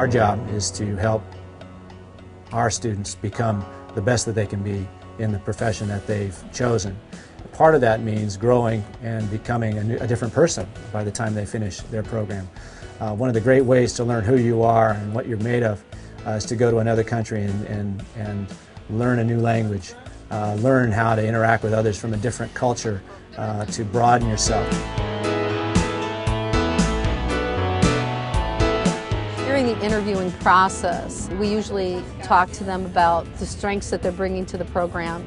Our job is to help our students become the best that they can be in the profession that they've chosen. Part of that means growing and becoming a different person by the time they finish their program. One of the great ways to learn who you are and what you're made of is to go to another country and learn a new language, learn how to interact with others from a different culture, to broaden yourself. During the interviewing process, we usually talk to them about the strengths that they're bringing to the program,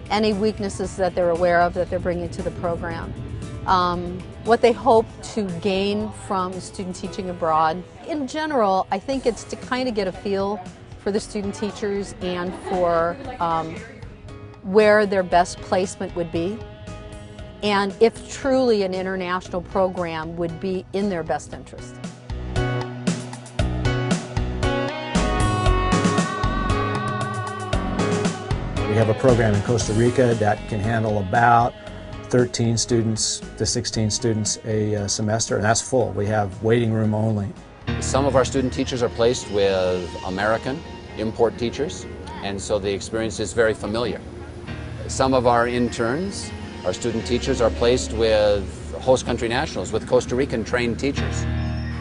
any weaknesses that they're aware of that they're bringing to the program, what they hope to gain from student teaching abroad. In general, I think it's to kind of get a feel for the student teachers and for where their best placement would be, and if truly an international program would be in their best interest. We have a program in Costa Rica that can handle about 13 students to 16 students a semester, and that's full. We have waiting room only. Some of our student teachers are placed with American import teachers, and so the experience is very familiar. Some of our interns, our student teachers, are placed with host country nationals, with Costa Rican trained teachers.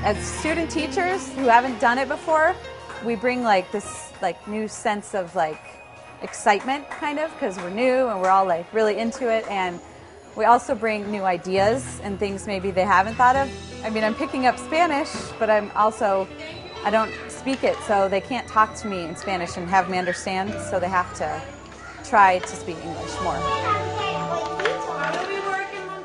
As student teachers who haven't done it before, we bring this new sense of excitement, kind of, because we're new and we're all really into it, and we also bring new ideas and things maybe they haven't thought of. I mean, I'm picking up Spanish, but I don't speak it, so they can't talk to me in Spanish and have me understand, so they have to try to speak English more.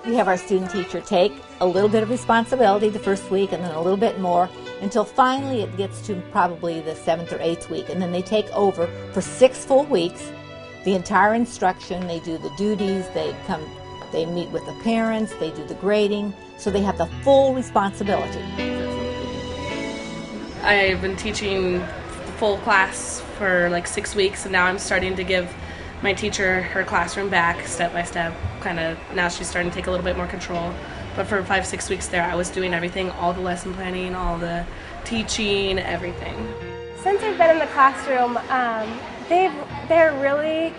We have our student teacher take a little bit of responsibility the first week and then a little bit more until finally it gets to probably the 7th or 8th week, and then they take over for 6 full weeks, the entire instruction. They do the duties, they meet with the parents, they do the grading, so they have the full responsibility. I've been teaching full class for 6 weeks, and now I'm starting to give my teacher her classroom back step by step. Now she's starting to take a little bit more control. But for 5-6 weeks there, I was doing everything, all the lesson planning, all the teaching, everything. Since I've been in the classroom, they're really,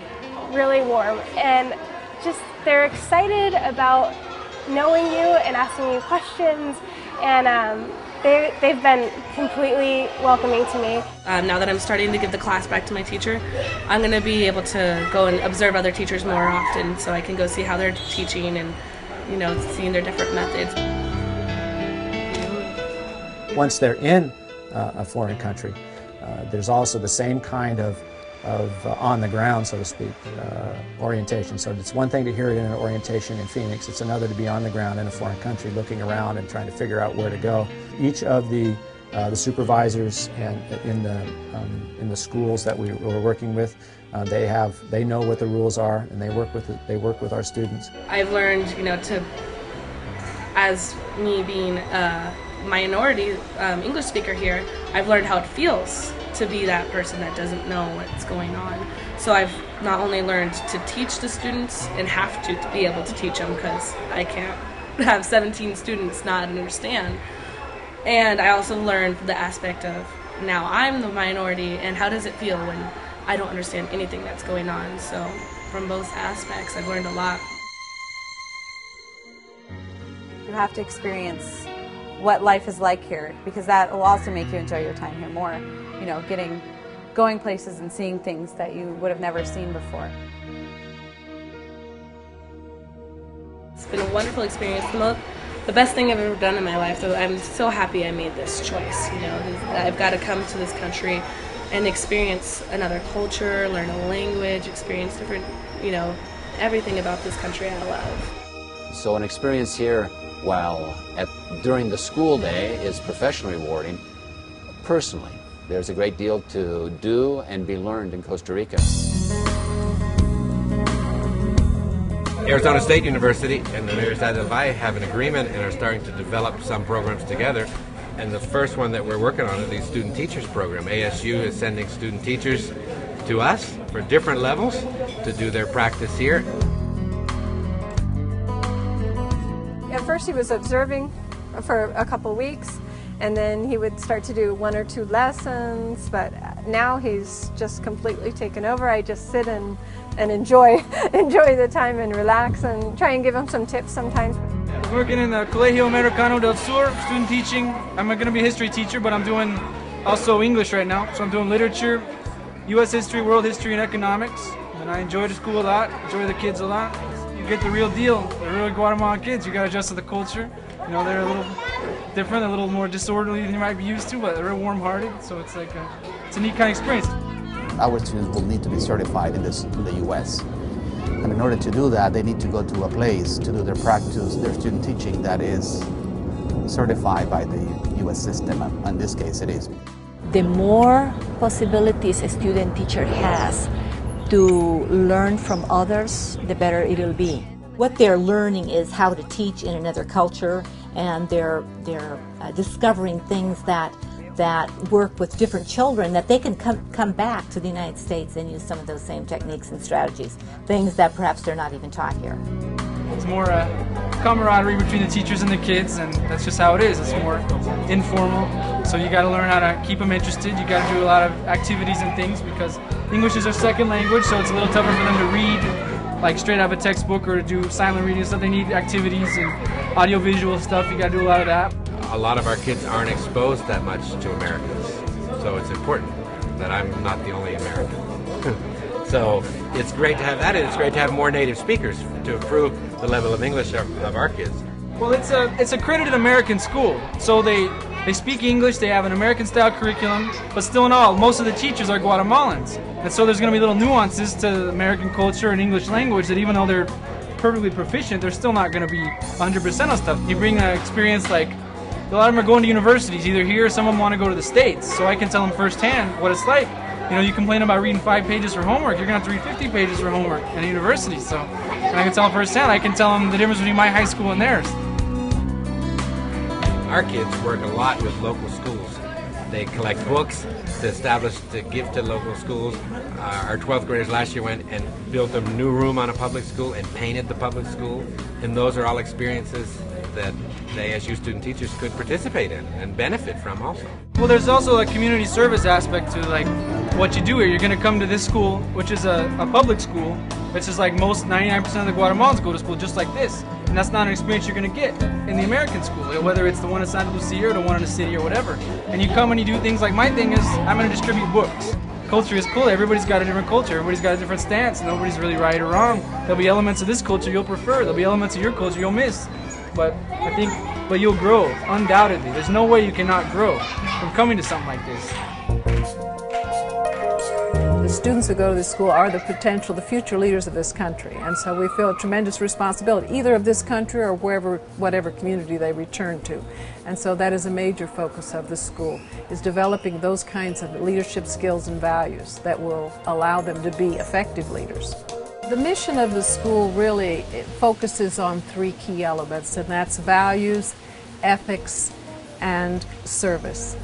really warm, and they're excited about knowing you and asking you questions, and they've been completely welcoming to me. Now that I'm starting to give the class back to my teacher, I'm going to be able to go and observe other teachers more often, so I can go see how they're teaching and seeing their different methods. Once they're in a foreign country, there's also the same kind of on the ground, so to speak, orientation. So it's one thing to hear it in an orientation in Phoenix, it's another to be on the ground in a foreign country looking around and trying to figure out where to go. Each of the supervisors and in the schools that we're working with, they know what the rules are, and they work with our students. I've learned, as me being a minority English speaker here, I've learned how it feels to be that person that doesn't know what's going on. So I've not only learned to teach the students and have to be able to teach them, because I can't have 17 students not understand. And I also learned the aspect of, now I'm the minority, and how does it feel when I don't understand anything that's going on. So from both aspects, I've learned a lot. You have to experience what life is like here, because that will also make you enjoy your time here more. Going places and seeing things that you would have never seen before. It's been a wonderful experience. The best thing I've ever done in my life. So I'm so happy I made this choice. I've got to come to this country and experience another culture, learn a language, experience different, everything about this country I love. So an experience here during the school day is professionally rewarding. Personally, there's a great deal to do and be learned in Costa Rica. Arizona State University and the Universidad del Valle have an agreement and are starting to develop some programs together. And the first one that we're working on is the Student Teachers Program. ASU is sending student teachers to us for different levels to do their practice here. At first he was observing for a couple weeks, and then he would start to do 1 or 2 lessons, but now he's just completely taken over. I just sit and enjoy the time and relax and try and give him some tips sometimes. I'm working in the Colegio Americano del Sur, student teaching. I'm going to be a history teacher, but I'm doing also English right now. So I'm doing literature, U.S. history, world history, and economics. And I enjoy the school a lot, enjoy the kids a lot. You get the real deal, the real Guatemalan kids. You got to adjust to the culture. You know, they're a little different, a little more disorderly than you might be used to, but they're real warm-hearted. So it's like it's a neat kind of experience. Our students will need to be certified in the U.S. And in order to do that, they need to go to a place to do their practice, their student teaching that is certified by the U.S. system. And in this case, it is. The more possibilities a student teacher has to learn from others, the better it'll be. What they're learning is how to teach in another culture, and they're discovering things that work with different children, that they can come back to the United States and use some of those same techniques and strategies, things that perhaps they're not even taught here. It's more camaraderie between the teachers and the kids, and that's just how it is. It's more informal, so you got to learn how to keep them interested. You got to do a lot of activities and things, because English is their second language, so it's a little tougher for them to read like straight out of a textbook or to do silent reading and stuff. They need activities and audiovisual stuff. You got to do a lot of that. A lot of our kids aren't exposed that much to Americans, so it's important that I'm not the only American. So it's great to have that, and it's great to have more native speakers to improve the level of English of our kids. Well, it's a accredited American school, so they speak English, they have an American-style curriculum, but still in all, most of the teachers are Guatemalans. And so there's going to be little nuances to American culture and English language that even though they're perfectly proficient, they're still not going to be 100% on stuff. You bring an experience like, a lot of them are going to universities, either here or some of them want to go to the States, so I can tell them firsthand what it's like. You know, you complain about reading 5 pages for homework, you're going to have to read 50 pages for homework at a university, so, and I can tell them firsthand, I can tell them the difference between my high school and theirs. Our kids work a lot with local schools. They collect books to give to local schools. Our 12th graders last year went and built a new room on a public school and painted the public school, and those are all experiences that the ASU student teachers could participate in and benefit from also. Well, there's also a community service aspect to like what you do here. You're going to come to this school, which is a public school, which is like most 99% of the Guatemalans go to school just like this. And that's not an experience you're going to get in the American school, whether it's the one in Santa Lucia or the one in the city or whatever. And you come and you do things like my thing is, I'm going to distribute books. Culture is cool. Everybody's got a different culture. Everybody's got a different stance. Nobody's really right or wrong. There'll be elements of this culture you'll prefer. There'll be elements of your culture you'll miss. But I think, but you'll grow, undoubtedly. There's no way you cannot grow from coming to something like this. The students who go to this school are the potential, the future leaders of this country, and so we feel a tremendous responsibility, either of this country or whatever community they return to. And so that is a major focus of the school, is developing those kinds of leadership skills and values that will allow them to be effective leaders. The mission of the school really focuses on 3 key elements, and that's values, ethics, and service.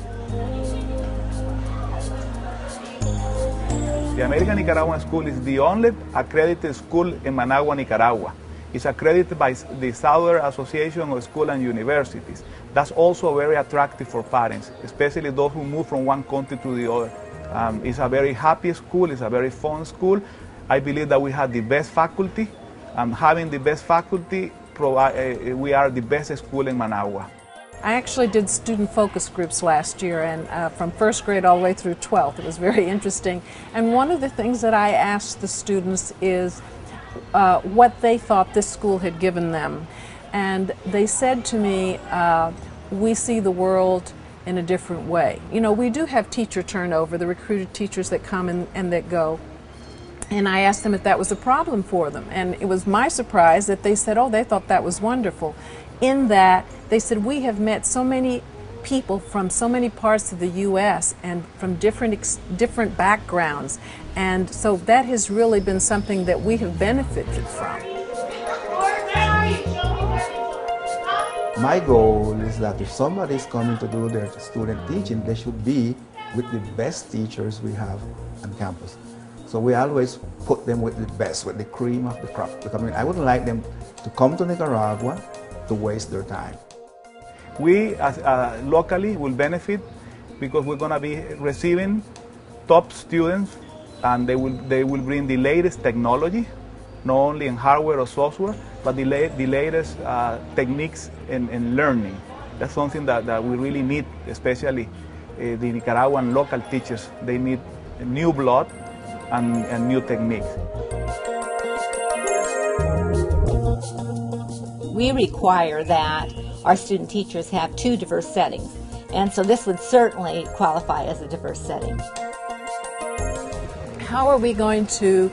The American Nicaraguan School is the only accredited school in Managua, Nicaragua. It's accredited by the Southern Association of Schools and Universities. That's also very attractive for parents, especially those who move from one country to the other. It's a very happy school, it's a very fun school. I believe that we have the best faculty. Having the best faculty, we are the best school in Managua. I actually did student focus groups last year, and from 1st grade all the way through 12th. It was very interesting. And one of the things that I asked the students is what they thought this school had given them. And they said to me, we see the world in a different way. You know, we do have teacher turnover, the recruited teachers that come and that go. And I asked them if that was a problem for them. And it was my surprise that they said, oh, they thought that was wonderful. In that, they said, we have met so many people from so many parts of the U.S. and from different backgrounds. And so that has really been something that we have benefited from. My goal is that if somebody is coming to do their student teaching, they should be with the best teachers we have on campus. So we always put them with the best, with the cream of the crop. Because I wouldn't like them to come to Nicaragua to waste their time. We as, locally will benefit because we're going to be receiving top students, and they will bring the latest technology, not only in hardware or software, but the latest techniques in learning. That's something that we really need, especially the Nicaraguan local teachers. They need new blood and new techniques. We require that our student teachers have 2 diverse settings, and so this would certainly qualify as a diverse setting. How are we going to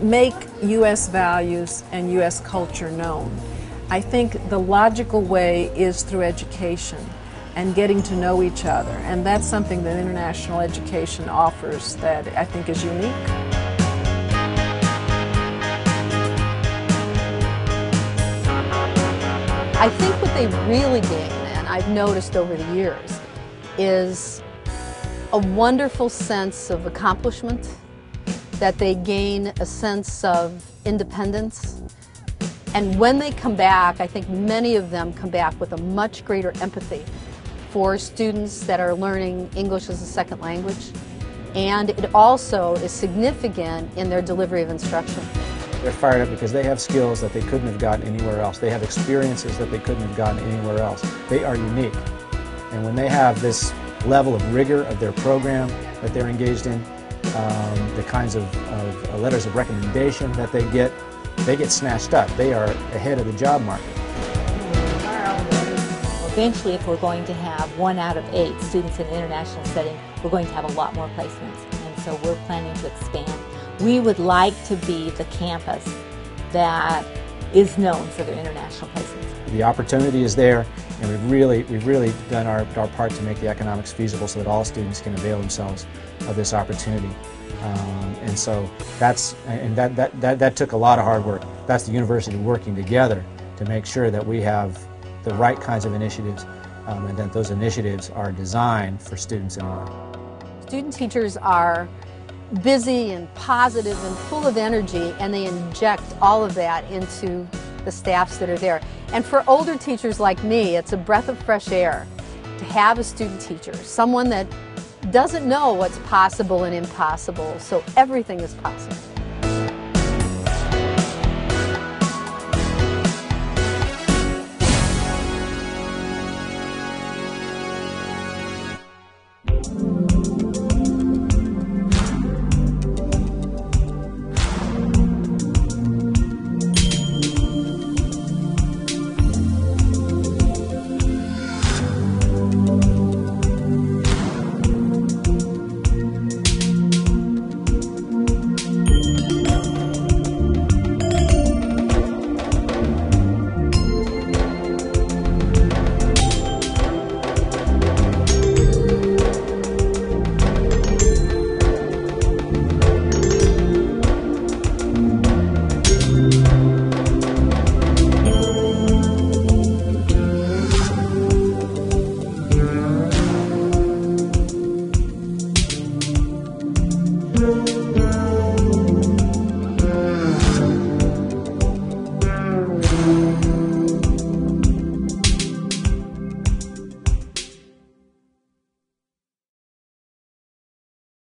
make U.S. values and U.S. culture known? I think the logical way is through education and getting to know each other, and that's something that international education offers that I think is unique. I think what they really gain, and I've noticed over the years, is a wonderful sense of accomplishment, that they gain a sense of independence. And when they come back, I think many of them come back with a much greater empathy for students that are learning English as a second language. And it also is significant in their delivery of instruction. They're fired up because they have skills that they couldn't have gotten anywhere else. They have experiences that they couldn't have gotten anywhere else. They are unique. And when they have this level of rigor of their program that they're engaged in, the kinds of letters of recommendation that they get snatched up. They are ahead of the job market. Eventually, if we're going to have 1 out of 8 students in an international setting, we're going to have a lot more placements, and so we're planning to expand. We would like to be the campus that is known for their international placements. The opportunity is there, and we've really done our part to make the economics feasible so that all students can avail themselves of this opportunity. And so that took a lot of hard work. That's the university working together to make sure that we have the right kinds of initiatives, and that those initiatives are designed for students in mind. Student teachers are busy and positive and full of energy, and they inject all of that into the staffs that are there. And for older teachers like me, it's a breath of fresh air to have a student teacher, someone that doesn't know what's possible and impossible, so everything is possible.